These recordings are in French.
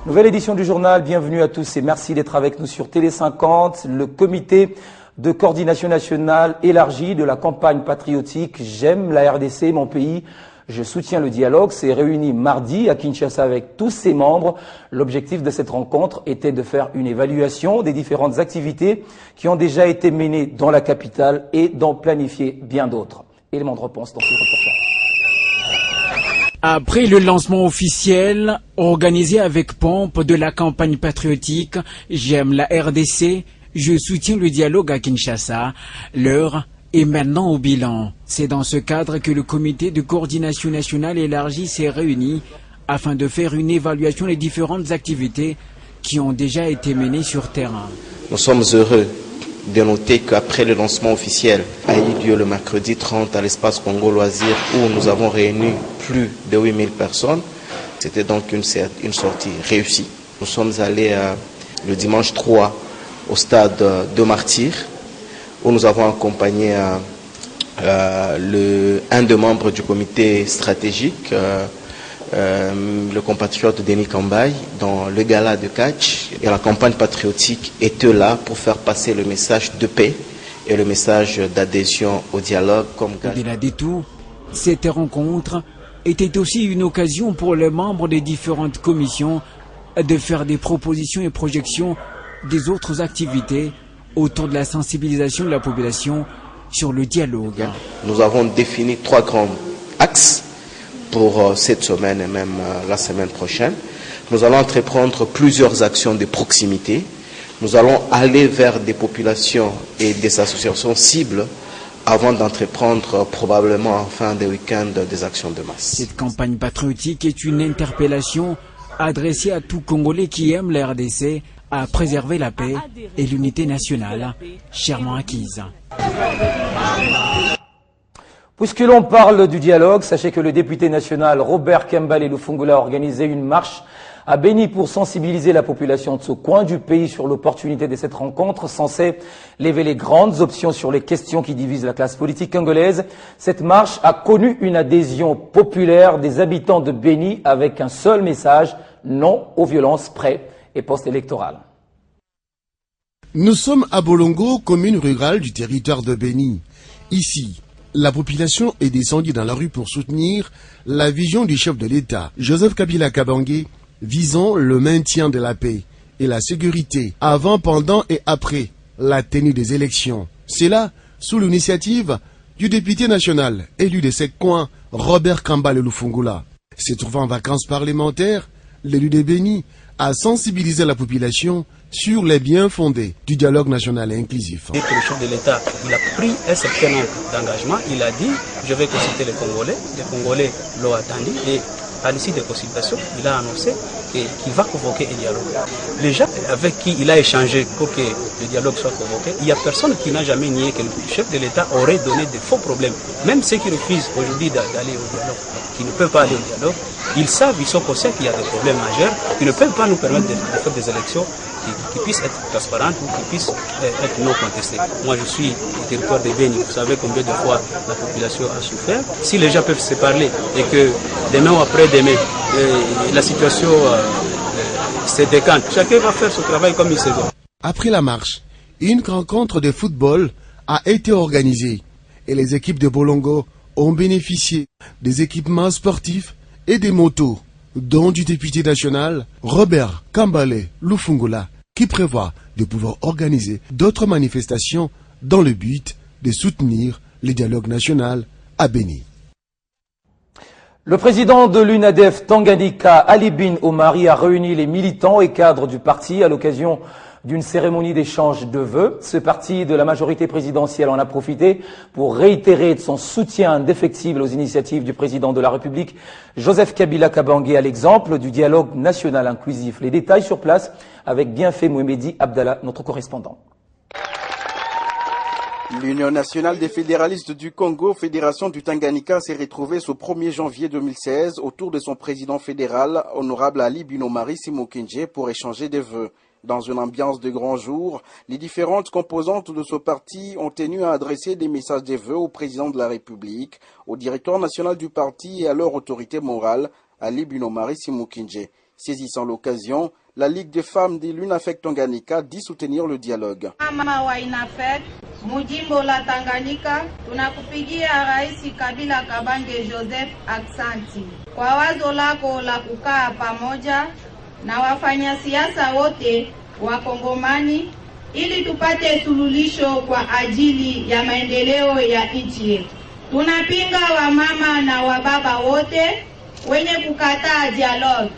Nouvelle édition du journal, bienvenue à tous et merci d'être avec nous sur Télé 50. Le comité de coordination nationale élargie de la campagne patriotique J'aime la RDC, mon pays, je soutiens le dialogue s'est réuni mardi à Kinshasa avec tous ses membres. L'objectif de cette rencontre était de faire une évaluation des différentes activités qui ont déjà été menées dans la capitale et d'en planifier bien d'autres. Élément de réponse dans ce reportage. Après le lancement officiel, organisé avec pompe de la campagne patriotique J'aime la RDC, je soutiens le dialogue à Kinshasa, l'heure est maintenant au bilan. C'est dans ce cadre que le comité de coordination nationale élargie s'est réuni afin de faire une évaluation des différentes activités qui ont déjà été menées sur terrain. Nous sommes heureux de noter qu'après le lancement officiel a eu lieu le mercredi 30 à l'espace Congo Loisirs où nous avons réuni plus de 8000 personnes. C'était donc une sortie réussie. Nous sommes allés le dimanche 3 au stade de Martyrs où nous avons accompagné un des membres du comité stratégique, le compatriote Denis Kambaye, dans le gala de catch. Et la campagne patriotique était là pour faire passer le message de paix et le message d'adhésion au dialogue. Au-delà de tout, cette rencontre était aussi une occasion pour les membres des différentes commissions de faire des propositions et projections des autres activités autour de la sensibilisation de la population sur le dialogue. Nous avons défini 3 grands axes pour cette semaine et même la semaine prochaine. Nous allons entreprendre plusieurs actions de proximité. Nous allons aller vers des populations et des associations cibles avant d'entreprendre probablement en fin de week-end des actions de masse. Cette campagne patriotique est une interpellation adressée à tout Congolais qui aime la RDC à préserver la paix et l'unité nationale, chèrement acquise. Puisque l'on parle du dialogue, sachez que le député national Robert Kambale Lufungula a organisé une marche à Béni pour sensibiliser la population de ce coin du pays sur l'opportunité de cette rencontre censée lever les grandes options sur les questions qui divisent la classe politique congolaise. Cette marche a connu une adhésion populaire des habitants de Béni avec un seul message, non aux violences pré- et post-électorales. Nous sommes à Bolongo, commune rurale du territoire de Béni. Ici, la population est descendue dans la rue pour soutenir la vision du chef de l'État, Joseph Kabila Kabange, visant le maintien de la paix et la sécurité avant, pendant et après la tenue des élections. C'est là, sous l'initiative du député national élu de ces coins, Robert Kambale Lufungula. Se trouvant en vacances parlementaires, l'élu de Béni a sensibilisé la population sur les biens fondés du dialogue national et inclusif. Dès que le chef de l'État il a pris un certain nombre d'engagements, il a dit je vais consulter les Congolais l'ont attendu et à l'issue des consultations, il a annoncé qu'il va convoquer un dialogue. Les gens avec qui il a échangé pour que le dialogue soit convoqué, il n'y a personne qui n'a jamais nié que le chef de l'État aurait donné de faux problèmes. Même ceux qui refusent aujourd'hui d'aller au dialogue, qui ne peuvent pas aller au dialogue, ils savent, ils sont conscients qu'il y a des problèmes majeurs, qui ne peuvent pas nous permettre de faire des élections qui puissent être transparentes ou qui puissent être non contestées. Moi je suis au territoire de Béni, vous savez combien de fois la population a souffert. Si les gens peuvent se parler et que demain ou après-demain, la situation se décante, chacun va faire son travail comme il se doit. Après la marche, une rencontre de football a été organisée et les équipes de Bolongo ont bénéficié des équipements sportifs et des motos, dont du député national Robert Kambale Lufungula, qui prévoit de pouvoir organiser d'autres manifestations dans le but de soutenir le dialogue national à Béni. Le président de l'UNADEF Tanganyika, Ali Bin Omari, a réuni les militants et cadres du parti à l'occasion d'une cérémonie d'échange de vœux. Ce parti de la majorité présidentielle en a profité pour réitérer son soutien indéfectible aux initiatives du président de la République, Joseph Kabila Kabange, à l'exemple du dialogue national inclusif. Les détails sur place avec Bienfait Mohamedi Abdallah, notre correspondant. L'Union nationale des fédéralistes du Congo, Fédération du Tanganyika, s'est retrouvée ce 1er janvier 2016 autour de son président fédéral, honorable Ali Bin Omari Simokinje, pour échanger des vœux. Dans une ambiance de grand jour, les différentes composantes de ce parti ont tenu à adresser des messages de vœux au président de la République, au directeur national du parti et à leur autorité morale, Ali Bin Omari Simokinje. Saisissant l'occasion, la Ligue des femmes de l'UNAFEC Tanganyika dit soutenir le dialogue. Mama wa UNAFEC, mujimbo la Tanganyika, tunakupigia Rais Kabila Kabange Joseph aksanti kwa wazo lako la kukaa pamoja na wafanya siasa wote wa Kongomani ili tupate suluhisho kwa ajili ya maendeleo ya nchi yetu. Tunapinga wamama na wababa wote wenye kukataa dialogue.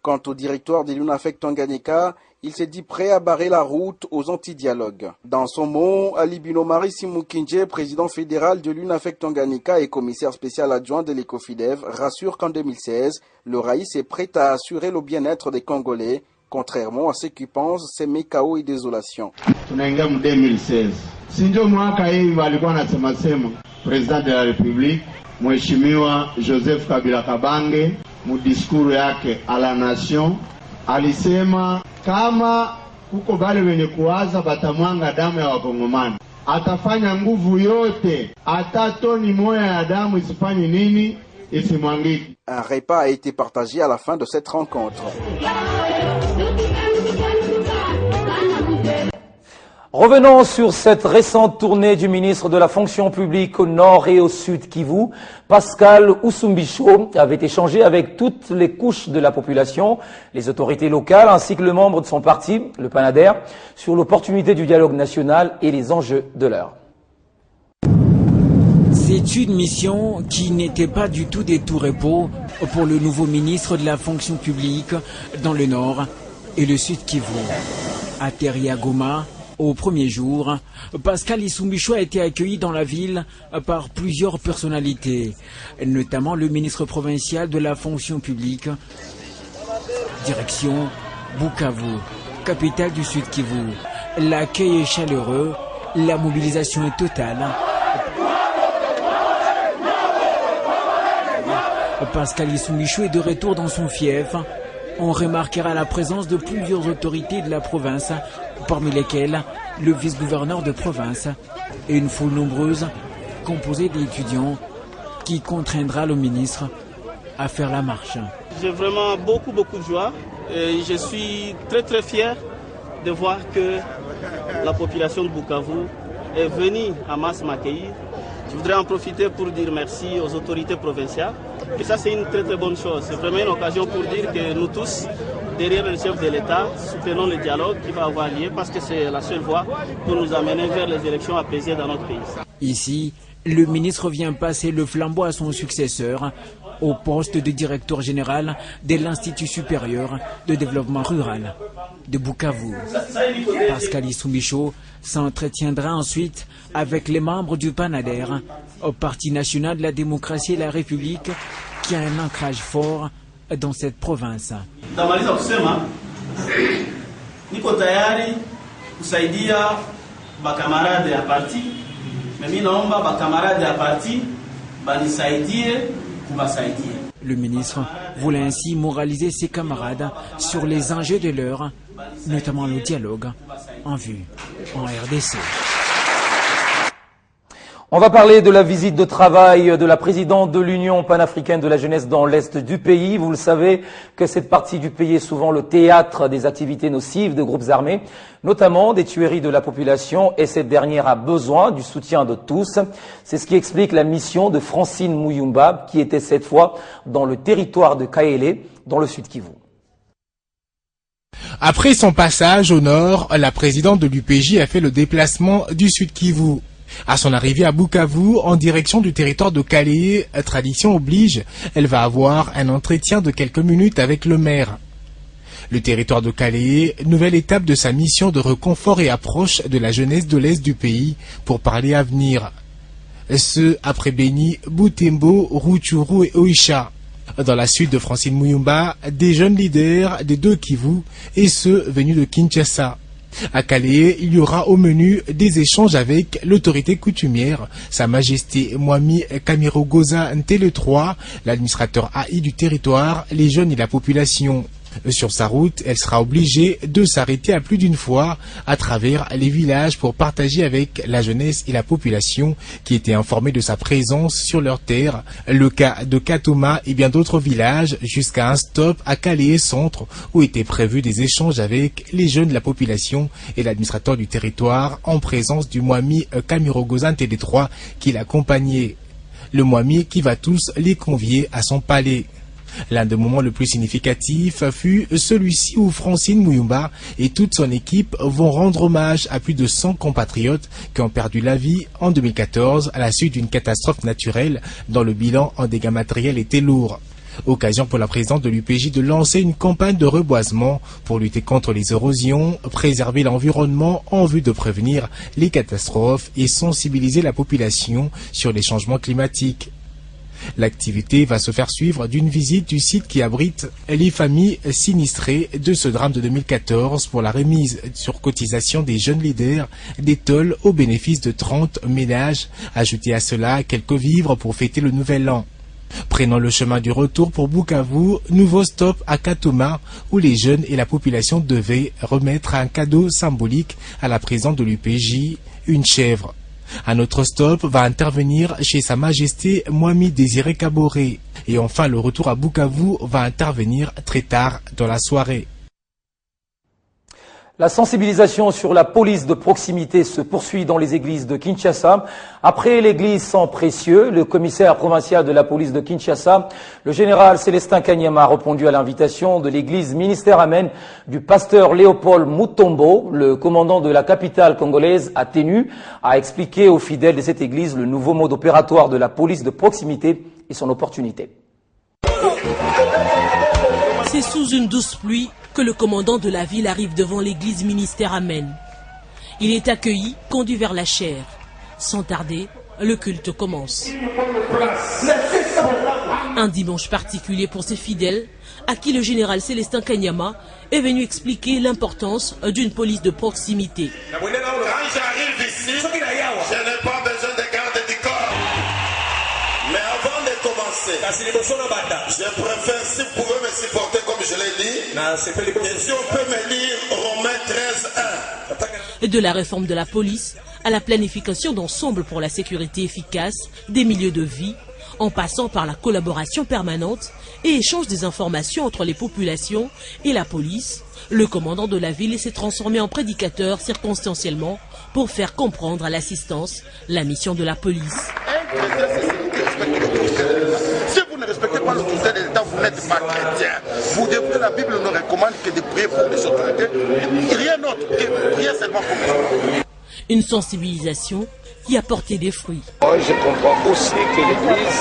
Quant au directoire de l'UNAFEC Tanganyika, il s'est dit prêt à barrer la route aux anti-dialogues. Dans son mot, Ali Binomari Simukinje, président fédéral de l'UNAFEC Tanganyika et commissaire spécial adjoint de l'ECOFIDEV, rassure qu'en 2016, le Raïs est prêt à assurer le bien-être des Congolais, contrairement à ceux qui pensent s'aimer chaos et désolation. Tunaingia mu 2016. Sinjo mwaka hii walikuwa nasema président de la République, Mheshimiwa Joseph Kabila Kabange, mu diskuru yake à la nation, alisema kama kuko bale wenye kuwaza batamwanga damu ya Wakongomani, atafanya nguvu yote, hata toni moja ya damu isifanye nini, isimwangiki. Un repas a été partagé à la fin de cette rencontre. Revenons sur cette récente tournée du ministre de la fonction publique au nord et au sud Kivu. Pascal Oussumbicho avait échangé avec toutes les couches de la population, les autorités locales ainsi que le membre de son parti, le PANADER, sur l'opportunité du dialogue national et les enjeux de l'heure. C'est une mission qui n'était pas du tout des tout repos pour le nouveau ministre de la fonction publique dans le nord et le sud Kivu. À Teriagoma, au premier jour, Pascal Oussumbicho a été accueilli dans la ville par plusieurs personnalités, notamment le ministre provincial de la fonction publique. Direction Bukavu, capitale du Sud Kivu. L'accueil est chaleureux, la mobilisation est totale. Pascal Oussumbicho est de retour dans son fief. On remarquera la présence de plusieurs autorités de la province, parmi lesquelles le vice-gouverneur de province et une foule nombreuse composée d'étudiants qui contraindra le ministre à faire la marche. J'ai vraiment beaucoup de joie et je suis très fier de voir que la population de Bukavu est venue en masse m'accueillir. Je voudrais en profiter pour dire merci aux autorités provinciales. Et ça, c'est une très bonne chose. C'est vraiment une occasion pour dire que nous tous, derrière le chef de l'État, soutenons le dialogue qui va avoir lieu parce que c'est la seule voie pour nous amener vers les élections apaisées dans notre pays. Ici, le ministre vient passer le flambeau à son successeur au poste de directeur général de l'Institut supérieur de développement rural de Bukavu. Pascal Oussumbicho s'entretiendra ensuite avec les membres du PANADER, au Parti national de la démocratie et la République, qui a un ancrage fort dans cette province. Damaliza kusema niko tayari kusaidia bakamarade ya parti, mimi naomba bakamarade ya parti banisaidie kubasaidia. Le ministre voulait ainsi moraliser ses camarades sur les enjeux de l'heure, notamment le dialogue en vue en RDC. On va parler de la visite de travail de la présidente de l'Union panafricaine de la jeunesse dans l'est du pays. Vous le savez que cette partie du pays est souvent le théâtre des activités nocives de groupes armés, notamment des tueries de la population, et cette dernière a besoin du soutien de tous. C'est ce qui explique la mission de Francine Muyumba, qui était cette fois dans le territoire de Kaélé, dans le sud Kivu. Après son passage au nord, la présidente de l'UPJ a fait le déplacement du sud Kivu. À son arrivée à Bukavu, en direction du territoire de Calais, tradition oblige, elle va avoir un entretien de quelques minutes avec le maire. Le territoire de Calais, nouvelle étape de sa mission de reconfort et approche de la jeunesse de l'Est du pays pour parler avenir. Ce après Beni, Butembo, Rutshuru et Oicha. Dans la suite de Francine Muyumba, des jeunes leaders des deux Kivu et ceux venus de Kinshasa. À Calais, il y aura au menu des échanges avec l'autorité coutumière, Sa Majesté Mwami Kamirogoza Ntele III, l'administrateur AI du territoire, les jeunes et la population. Sur sa route, elle sera obligée de s'arrêter à plus d'une fois à travers les villages pour partager avec la jeunesse et la population qui étaient informés de sa présence sur leur terre. Le cas de Katoma et bien d'autres villages jusqu'à un stop à Calais Centre où étaient prévus des échanges avec les jeunes de la population et l'administrateur du territoire en présence du Mwami Kamirogozan Tédé3 qui l'accompagnait. Le Mwami qui va tous les convier à son palais. L'un des moments le plus significatifs fut celui-ci où Francine Mouyumba et toute son équipe vont rendre hommage à plus de 100 compatriotes qui ont perdu la vie en 2014 à la suite d'une catastrophe naturelle dont le bilan en dégâts matériels était lourd. Occasion pour la présidente de l'UPJ de lancer une campagne de reboisement pour lutter contre les érosions, préserver l'environnement en vue de prévenir les catastrophes et sensibiliser la population sur les changements climatiques. L'activité va se faire suivre d'une visite du site qui abrite les familles sinistrées de ce drame de 2014 pour la remise sur cotisation des jeunes leaders des tolls au bénéfice de 30 ménages. Ajoutez à cela quelques vivres pour fêter le nouvel an. Prenons le chemin du retour pour Bukavu, nouveau stop à Katoma où les jeunes et la population devaient remettre un cadeau symbolique à la présidente de l'UPJ, une chèvre. Un autre stop va intervenir chez Sa Majesté Mwami Désiré Kaboré. Et enfin, le retour à Bukavu va intervenir très tard dans la soirée. La sensibilisation sur la police de proximité se poursuit dans les églises de Kinshasa. Après l'église Sang Précieux, le commissaire provincial de la police de Kinshasa, le général Célestin Kanyama, a répondu à l'invitation de l'église Ministère Amen du pasteur Léopold Mutombo. Le commandant de la capitale congolaise, à Ténu, a expliqué aux fidèles de cette église le nouveau mode opératoire de la police de proximité et son opportunité. C'est sous une douce pluie que le commandant de la ville arrive devant l'église Ministère Amen. Il est accueilli, conduit vers la chaire. Sans tarder, le culte commence. Un dimanche particulier pour ses fidèles, à qui le général Célestin Kanyama est venu expliquer l'importance d'une police de proximité. Quand j'arrive ici, je n'ai pas besoin de garde du corps. Mais avant de commencer, je préfère, si vous pouvez me supporter comme je l'ai dit, et si on peut me lire Romains 13:1. De la réforme de la police à la planification d'ensemble pour la sécurité efficace des milieux de vie, en passant par la collaboration permanente et échange des informations entre les populations et la police, le commandant de la ville s'est transformé en prédicateur circonstanciellement pour faire comprendre à l'assistance la mission de la police. Si vous ne respectez pas l'autorité de l'État, vous n'êtes pas chrétien. Vous devrez, la Bible nous recommande que de prier pour les autorités, et rien d'autre, que prier seulement pour les autorités. Une sensibilisation qui a porté des fruits. Moi, je comprends aussi que l'Église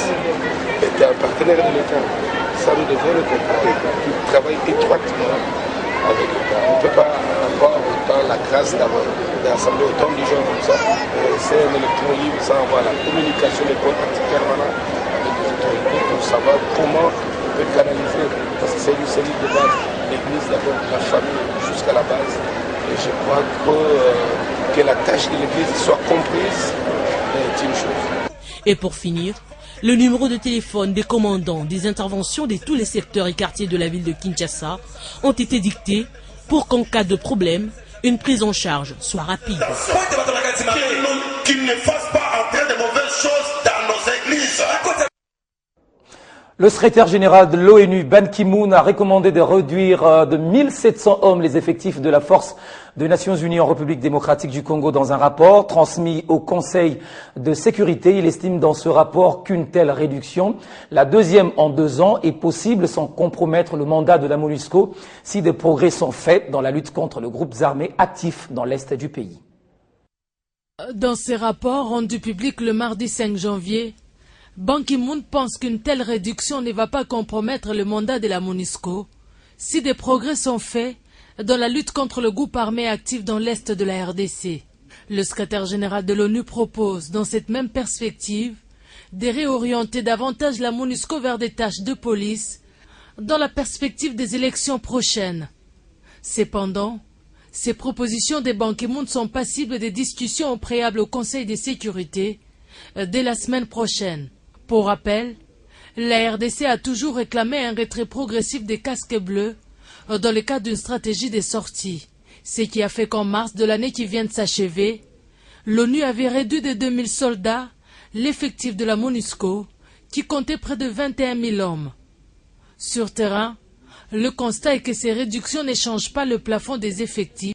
est un partenaire de l'État. Ça, nous devons le comprendre. Il travaille étroitement avec l'État. On ne peut pas avoir autant la grâce d'assembler autant de gens comme ça. C'est un électron libre, ça envoie la communication, les contacts permanents avec les autorités pour savoir comment on peut canaliser. Parce que c'est une série de bases. L'Église, d'abord, la famille, jusqu'à la base. Et je crois que la tâche de l'Église soit comprise est une chose. Et pour finir, le numéro de téléphone des commandants des interventions de tous les secteurs et quartiers de la ville de Kinshasa ont été dictés pour qu'en cas de problème, une prise en charge soit rapide. Qu'ils ne fassent pas entrer de mauvaises choses dans nos églises. Le secrétaire général de l'ONU, Ban Ki-moon, a recommandé de réduire de 1700 hommes les effectifs de la force des Nations Unies en République démocratique du Congo dans un rapport transmis au Conseil de sécurité. Il estime dans ce rapport qu'une telle réduction, la deuxième en 2 ans, est possible sans compromettre le mandat de la MONUSCO si des progrès sont faits dans la lutte contre les groupes armés actifs dans l'est du pays. Dans ses rapports rendus publics le mardi 5 janvier, Ban Ki-moon pense qu'une telle réduction ne va pas compromettre le mandat de la MONUSCO si des progrès sont faits dans la lutte contre le groupe armé actif dans l'est de la RDC. Le secrétaire général de l'ONU propose, dans cette même perspective, de réorienter davantage la MONUSCO vers des tâches de police dans la perspective des élections prochaines. Cependant, ces propositions de Ban Ki-moon sont passibles de discussions au préalable au Conseil de sécurité dès la semaine prochaine. Pour rappel, la RDC a toujours réclamé un retrait progressif des casques bleus dans le cadre d'une stratégie de sortie. Ce qui a fait qu'en mars de l'année qui vient de s'achever, l'ONU avait réduit de 2000 soldats l'effectif de la MONUSCO, qui comptait près de 21 000 hommes. Sur terrain, le constat est que ces réductions ne changent pas le plafond des effectifs